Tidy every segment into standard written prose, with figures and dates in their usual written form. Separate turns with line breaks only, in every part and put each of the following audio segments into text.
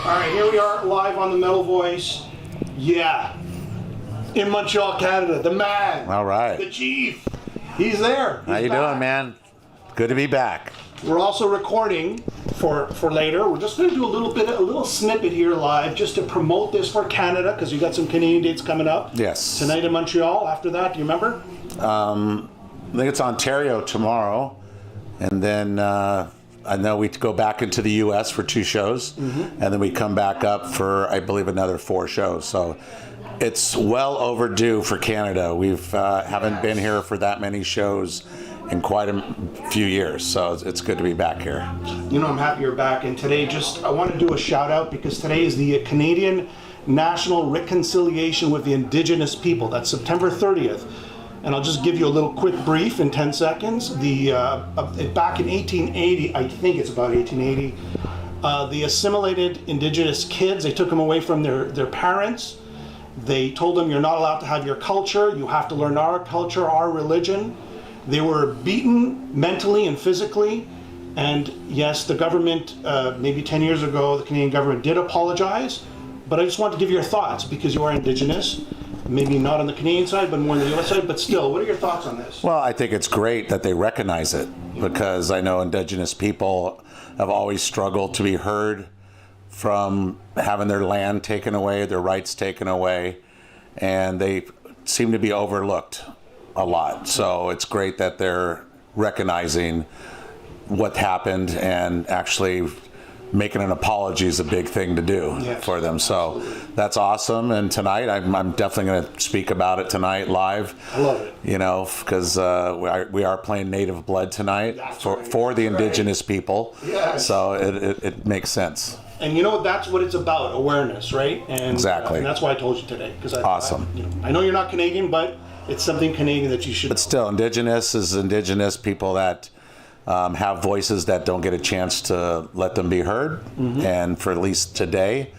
All right, here we are live on the Metal Voice. Yeah, in Montreal, Canada, the man.
All right.
The chief. He's there.
How you doing, man? Good to be back.
We're also recording for later. We're just going to do a little snippet here live just to promote this for Canada because you got some Canadian dates coming up.
Yes.
Tonight in Montreal. After that, do you remember?
I think it's Ontario tomorrow, and then I know we go back into the U.S. for 2 shows, and then we come back up for, I believe, another 4 shows. So it's well overdue for Canada. We've haven't been here for that many shows in quite a few years, so it's good to be back here.
You know, I'm happy you're back, and today I want to do a shout out because today is the Canadian National Reconciliation with the Indigenous People. That's September 30th. And I'll just give you a little quick brief in 10 seconds. Back in 1880, I think it's about 1880, the assimilated Indigenous kids, they took them away from their parents. They told them, you're not allowed to have your culture. You have to learn our culture, our religion. They were beaten mentally and physically. And yes, the government, maybe 10 years ago, the Canadian government did apologize. But I just want to give your thoughts because you are Indigenous. Maybe not on the Canadian side, but more on the US side. But still, what are your thoughts on this?
Well, I think it's great that they recognize it because I know Indigenous people have always struggled to be heard from having their land taken away, their rights taken away, and they seem to be overlooked a lot. So it's great that they're recognizing what happened and actually making an apology is a big thing to do for them. So that's awesome. And tonight, I'm definitely going to speak about it tonight live.
I love it.
You know, because we are playing Native Blood tonight for the Indigenous people.
Yes.
So it makes sense.
And you know, that's what it's about, awareness, right? And,
exactly.
And that's why I told you today.
Awesome.
I know you're not Canadian, but it's something Canadian that you should
But still, Indigenous is Indigenous people that have voices that don't get a chance to let them be heard. And for at least today,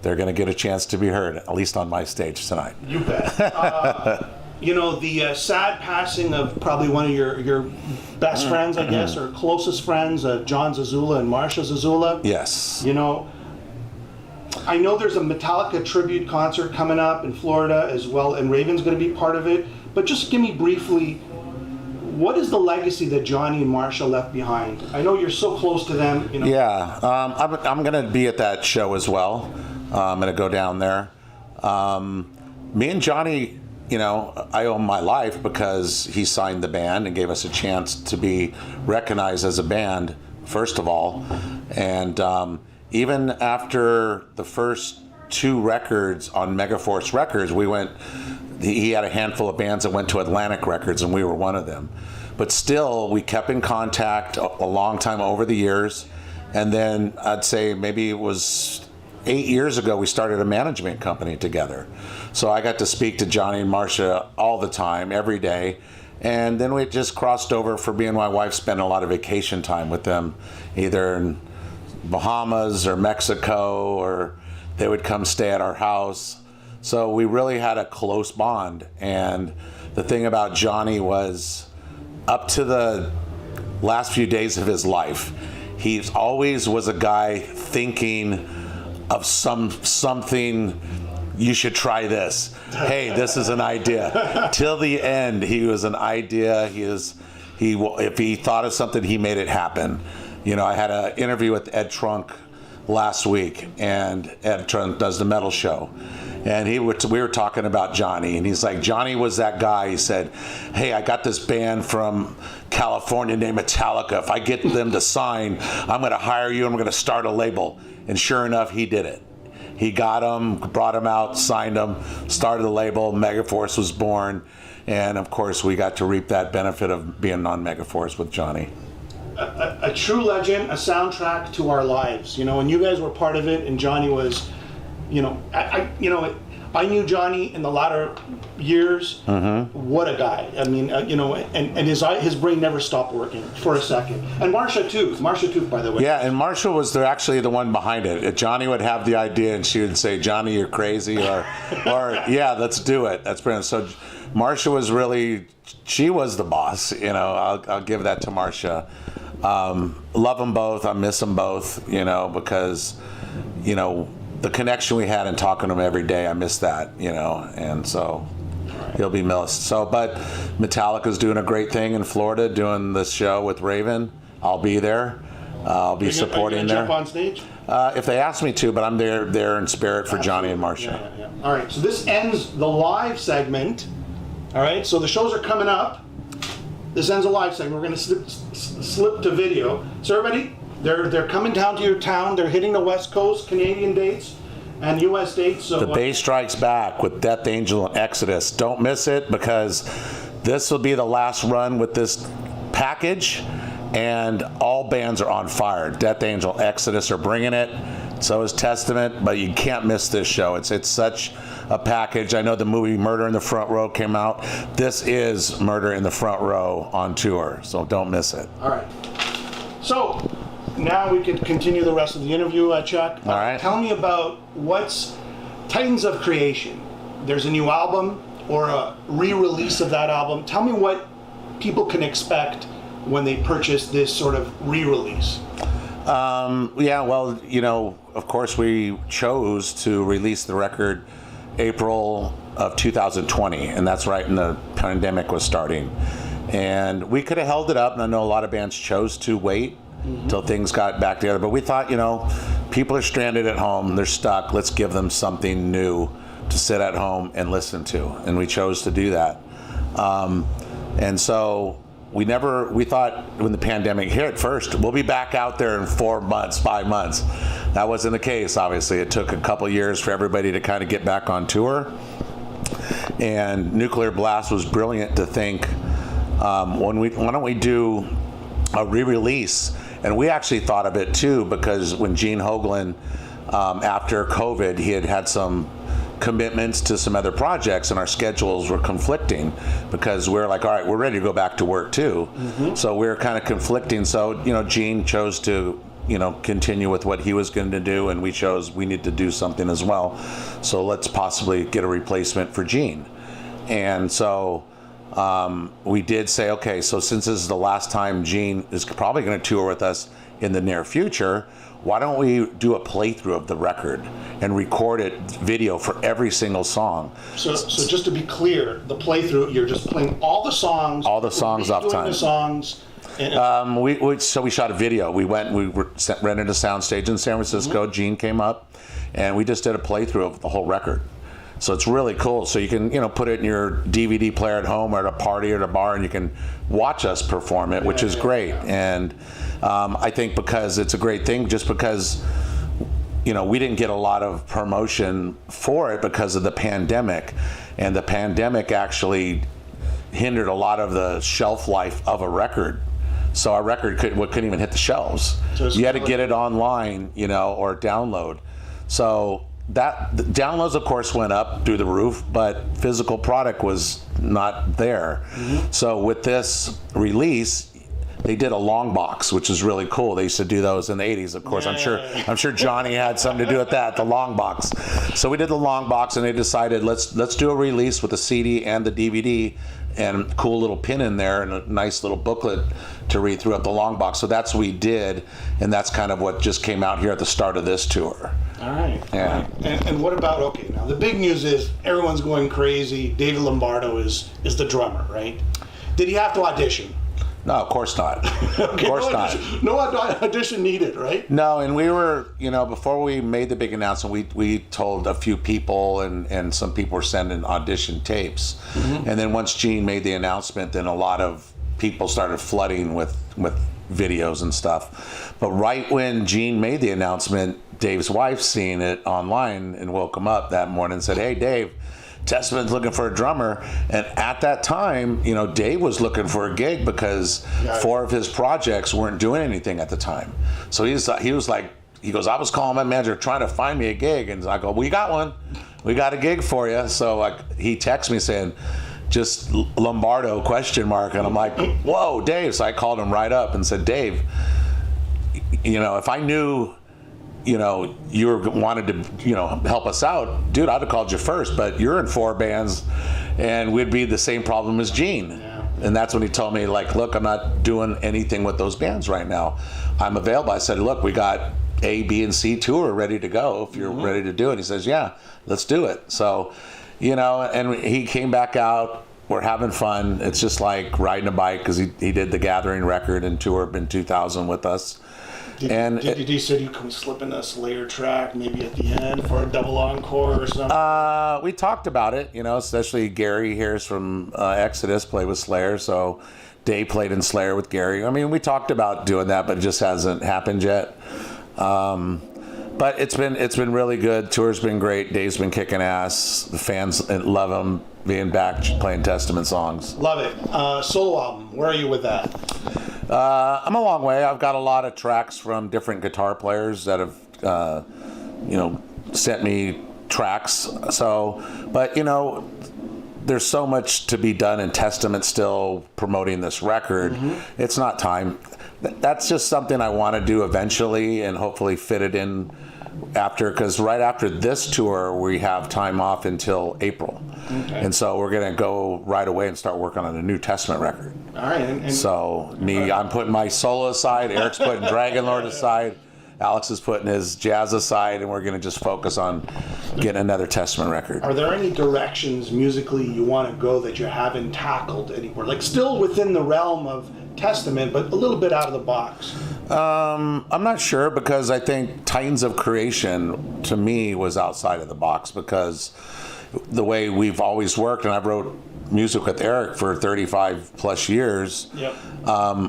they're going to get a chance to be heard, at least on my stage tonight.
You bet. You know, the sad passing of probably one of your best friends, I guess, or closest friends, John Zazula and Marsha Zazula.
Yes.
You know, I know there's a Metallica tribute concert coming up in Florida as well, and Raven's going to be part of it. But just give me briefly, what is the legacy that Johnny and Marsha left behind? I know you're so close to them. You know.
Yeah, I'm going to be at that show as well. I'm going to go down there. Me and Johnny, you know, I owe my life because he signed the band and gave us a chance to be recognized as a band, first of all. And even after the first 2 records on Megaforce Records, he had a handful of bands that went to Atlantic Records, and we were one of them. But still, we kept in contact a long time over the years. And then I'd say maybe it was 8 years ago, we started a management company together. So I got to speak to Johnny and Marsha all the time, every day. And then we just crossed over for me and my wife spent a lot of vacation time with them, either in Bahamas or Mexico, or they would come stay at our house. So we really had a close bond. And the thing about Johnny was, up to the last few days of his life, he always was a guy thinking of something, you should try this. Hey, this is an idea. Till the end, he was an idea. If he thought of something, he made it happen. You know, I had an interview with Ed Trunk last week, and Ed Trunk does the metal show. And we were talking about Johnny, and he's like, Johnny was that guy. He said, hey, I got this band from California named Metallica. If I get them to sign, I'm going to hire you and we're going to start a label. And sure enough, he did it. He got them, brought them out, signed them, started the label. Megaforce was born. And of course, we got to reap that benefit of being on Megaforce with Johnny.
A true legend, a soundtrack to our lives. You know, and you guys were part of it, and Johnny was, you know, I knew Johnny in the latter years. What a guy! I mean, you know, and his brain never stopped working for a second. And Marsha too, by the way.
Yeah, and Marsha was actually the one behind it. Johnny would have the idea, and she would say, "Johnny, you're crazy," or "Yeah, let's do it." That's brilliant. So Marsha was she was the boss. You know, I'll give that to Marsha. Love them both. I miss them both. You know, because, you know, the connection we had and talking to him every day, I miss that, and so he'll be missed. So, but Metallica's doing a great thing in Florida, doing this show with Raven. I'll be there. I'll be supporting there.
Jump on stage?
If they ask me to, but I'm there in spirit for Johnny and Marcia.
Yeah. All right, so this ends the live segment. All right, so the shows are coming up. This ends a live segment. We're going to slip to video. So everybody, they're coming down to your town. They're hitting the West Coast, Canadian dates and U.S. dates. So
the Bay Strikes Back with Death Angel and Exodus. Don't miss it, because this will be the last run with this package, and all bands are on fire. Death Angel, Exodus are bringing it. So is Testament, but you can't miss this show. It's such a package. I know the movie Murder in the Front Row came out. This is Murder in the Front Row on tour, so don't miss it.
All right. So now we can continue the rest of the interview, Chuck.
All right.
Tell me about what's Titans of Creation. There's a new album or a re-release of that album. Tell me what people can expect when they purchase this sort of re-release.
Yeah, well, of course we chose to release the record April of 2020, and that's right when the pandemic was starting. And we could have held it up, and I know a lot of bands chose to wait until things got back together, but we thought, people are stranded at home, they're stuck, let's give them something new to sit at home and listen to, and we chose to do that. And so we thought when the pandemic hit first, we'll be back out there in 4 months, 5 months. That wasn't the case, obviously. It took a couple years for everybody to kind of get back on tour. And Nuclear Blast was brilliant to think, why don't we do a re-release? And we actually thought of it too, because when Gene Hoglan, after COVID, he had some commitments to some other projects, and our schedules were conflicting, because we're like, all right, we're ready to go back to work too. So we were kind of conflicting. So Gene chose to continue with what he was going to do, and we chose we need to do something as well. So let's possibly get a replacement for Gene. And so we did say, okay, so since this is the last time Gene is probably going to tour with us in the near future, why don't we do a playthrough of the record and record it video for every single song? So
just to be clear, the playthrough, you're just playing all the songs off time. The songs.
So we shot a video. We rented a soundstage in San Francisco. Gene came up, and we just did a playthrough of the whole record. So it's really cool. So you can, put it in your DVD player at home or at a party or at a bar, and you can watch us perform it, which is great. And I think because it's a great thing, just because, we didn't get a lot of promotion for it because of the pandemic. And the pandemic actually hindered a lot of the shelf life of a record. So our record couldn't even hit the shelves. So you had to get it online, or download. So the downloads, of course, went up through the roof, but physical product was not there. So with this release, they did a long box, which is really cool. They used to do those in the 80s, of course. I'm sure Johnny had something to do with that, the long box. So we did the long box, and they decided let's do a release with the CD and the DVD, and cool little pin in there, and a nice little booklet to read throughout the long box. So that's what we did, and that's kind of what just came out here at the start of this tour.
All right.
Yeah.
All right. And what about, okay, now the big news is everyone's going crazy. David Lombardo is the drummer, right? Did he have to audition?
No, of course not.
Okay,
of course not.
No audition needed, right?
No, and we were, before we made the big announcement, we told a few people, and some people were sending audition tapes. And then once Gene made the announcement, then a lot of people started flooding with videos and stuff. But right when Gene made the announcement, Dave's wife seen it online and woke him up that morning and said, "Hey, Dave, Testament's looking for a drummer." And at that time, Dave was looking for a gig because 4 of his projects weren't doing anything at the time. So he was like, I was calling my manager trying to find me a gig, and I go, "We got one. We got a gig for you." So he texts me saying, "Just Lombardo ? And I'm like, "Whoa, Dave." So I called him right up and said, "Dave, if I knew you wanted to, help us out, dude, I'd have called you first, but you're in 4 bands and we'd be the same problem as Gene."
Yeah.
And that's when he told me, look, I'm not doing anything with those bands right now. I'm available. I said, look, we got A, B, and C tour ready to go if you're ready to do it. He says, yeah, let's do it. So, and he came back out. We're having fun. It's just like riding a bike because he did the Gathering record and tour in 2000 with us.
Did he say you can slip in a Slayer track maybe at the end for a double encore or something?
We talked about it, especially Gary here's from Exodus played with Slayer, so Dave played in Slayer with Gary. I mean, we talked about doing that, but it just hasn't happened yet. But it's been really good. Tour's been great. Dave's been kicking ass. The fans love him being back playing Testament songs.
Love it. Solo album. Where are you with that?
I'm a long way. I've got a lot of tracks from different guitar players that have, sent me tracks. So, but there's so much to be done in Testament still promoting this record. It's not time. That's just something I want to do eventually and hopefully fit it in after, because right after this tour we have time off until April. Okay. And so we're going to go right away and start working on a new Testament record.
All right.
So I'm putting my solo aside, Eric's putting Dragon Lord aside, Alex is putting his jazz aside, and we're going to just focus on getting another Testament record.
Are there any directions musically you want to go that you haven't tackled anywhere? Like still within the realm of Testament, but a little bit out of the box?
I'm not sure, because I think Titans of Creation to me was outside of the box, because the way we've always worked, and I've wrote music with Eric for 35 plus years. Yep.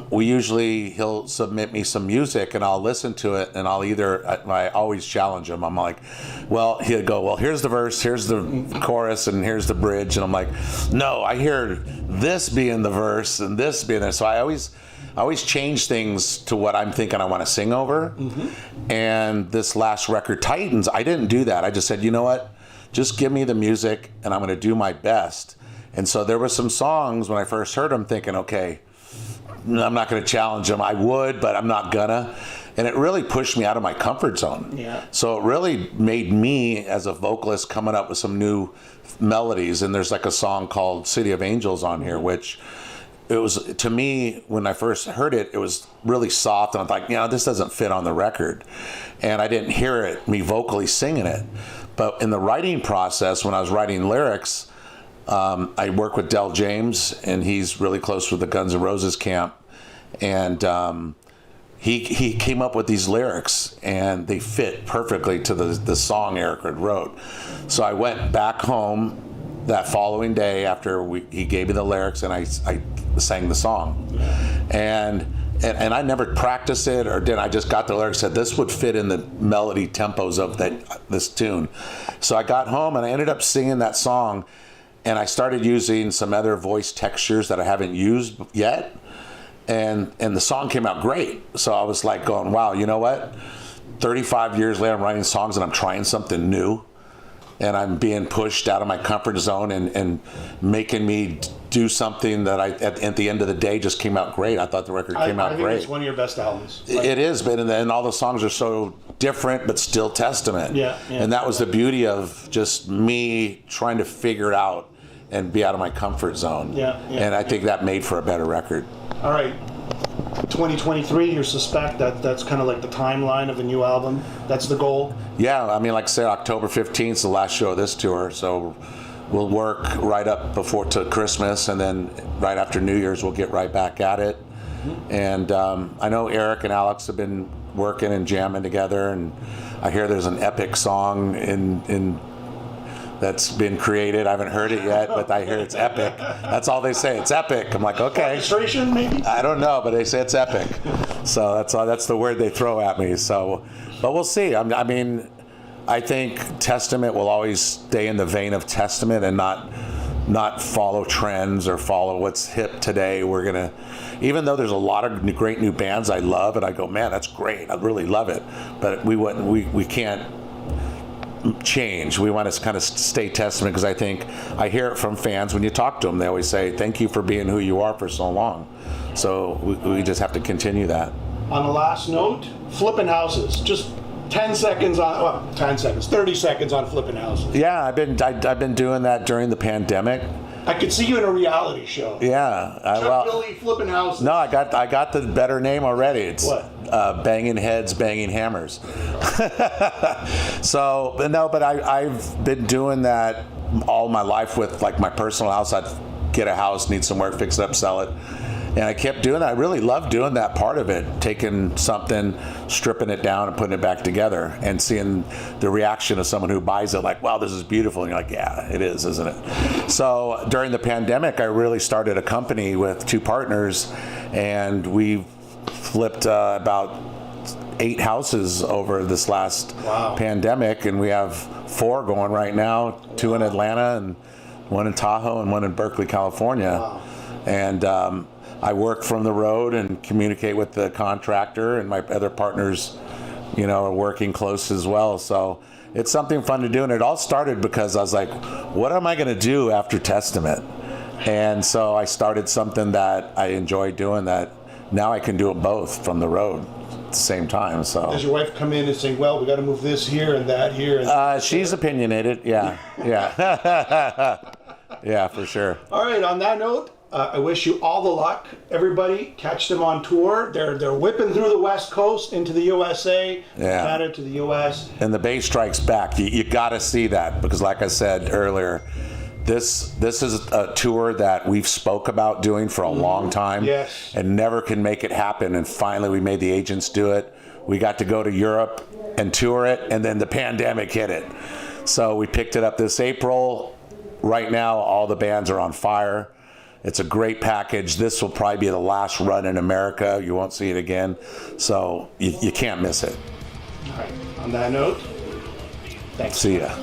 He'll submit me some music and I'll listen to it, and I always challenge him. I'm like, well, he'll go, well, here's the verse, here's the chorus, and here's the bridge. And I'm like, no, I hear this being the verse and this being there. So I always change things to what I'm thinking I want to sing over. And this last record, Titans, I didn't do that. I just said, you know what? Just give me the music and I'm going to do my best. And so there were some songs when I first heard them thinking, okay, I'm not going to challenge them. I would, but I'm not gonna. And it really pushed me out of my comfort zone. Yeah. So it really made me, as a vocalist, coming up with some new melodies. And there's like a song called City of Angels on here, which it was, to me, when I first heard it, it was really soft. And I'm like, this doesn't fit on the record. And I didn't hear it, me vocally singing it. But in the writing process, when I was writing lyrics, I work with Del James, and he's really close with the Guns N' Roses camp. And he came up with these lyrics, and they fit perfectly to the song Eric had wrote. So I went back home that following day after he gave me the lyrics, and I sang the song. And I never practiced it or did. I just got the lyrics, said this would fit in the melody tempos of this tune. So I got home and I ended up singing that song, and I started using some other voice textures that I haven't used yet. And the song came out great. So I was like going, wow, you know what? 35 years later, I'm writing songs and I'm trying something new. And I'm being pushed out of my comfort zone and making me do something that at the end of the day just came out great. I thought the record came out great. I think
it's one of your best albums.
It is, but and all the songs are so different, but still Testament. Yeah. And that was the beauty of just me trying to figure it out and be out of my comfort zone. Yeah. And I think that made for a better record.
All right. 2023, you suspect that's kind of like the timeline of the new album? That's the goal?
Yeah, I mean, like I said, October 15th is the last show of this tour, so we'll work right up to Christmas, and then right after New Year's we'll get right back at it. And I know Eric and Alex have been working and jamming together, and I hear there's an epic song in that's been created. I haven't heard it yet, but I hear it's epic. That's all they say. It's epic. I'm like, okay.
Orchestration, maybe?
I don't know, but they say it's epic. So that's the word they throw at me. So, but we'll see. I mean, I think Testament will always stay in the vein of Testament and not follow trends or follow what's hip today. We're gonna, even though there's a lot of great new bands I love, and I go, man, that's great. I really love it. But we can't change. We want to kind of stay Testament, because I hear it from fans when you talk to them. They always say, thank you for being who you are for so long. So we just have to continue that.
On the last note, flipping houses. Just 30 seconds on flipping houses.
Yeah, I've been doing that during the pandemic.
I could see you in a reality show.
Yeah.
Chuck Billy flipping houses.
No, I got the better name already. It's
what?
Banging Heads, Banging Hammers. So, no, but I've been doing that all my life with like my personal house. I'd get a house, need some work, fix it up, sell it. And I kept doing that. I really love doing that part of it, taking something, stripping it down and putting it back together and seeing the reaction of someone who buys it like, wow, this is beautiful. And you're like, yeah, it is, isn't it? So during the pandemic, I really started a company with 2 partners, and we flipped about 8 houses over this last pandemic, and we have 4 going right now, 2 in Atlanta and 1 in Tahoe and 1 in Berkeley, California.
Wow.
And I work from the road and communicate with the contractor, and my other partners, are working close as well. So it's something fun to do. And it all started because I was like, what am I going to do after Testament? And so I started something that I enjoy doing, that now I can do it both from the road at the same time. So
does your wife come in and say, well, we got to move this here and that here? And
she's opinionated. Yeah. Yeah, for sure.
All right, on that note, I wish you all the luck. Everybody, catch them on tour. They're whipping through the West Coast into the USA, Canada to the US.
And the Bay Strikes Back. You got to see that, because like I said earlier, this is a tour that we've spoke about doing for a long time, and never can make it happen. And finally, we made the agents do it. We got to go to Europe and tour it, and then the pandemic hit it. So we picked it up this April. Right now, all the bands are on fire. It's a great package. This will probably be the last run in America. You won't see it again. So you can't miss it.
All right. On that note, thanks.
See ya.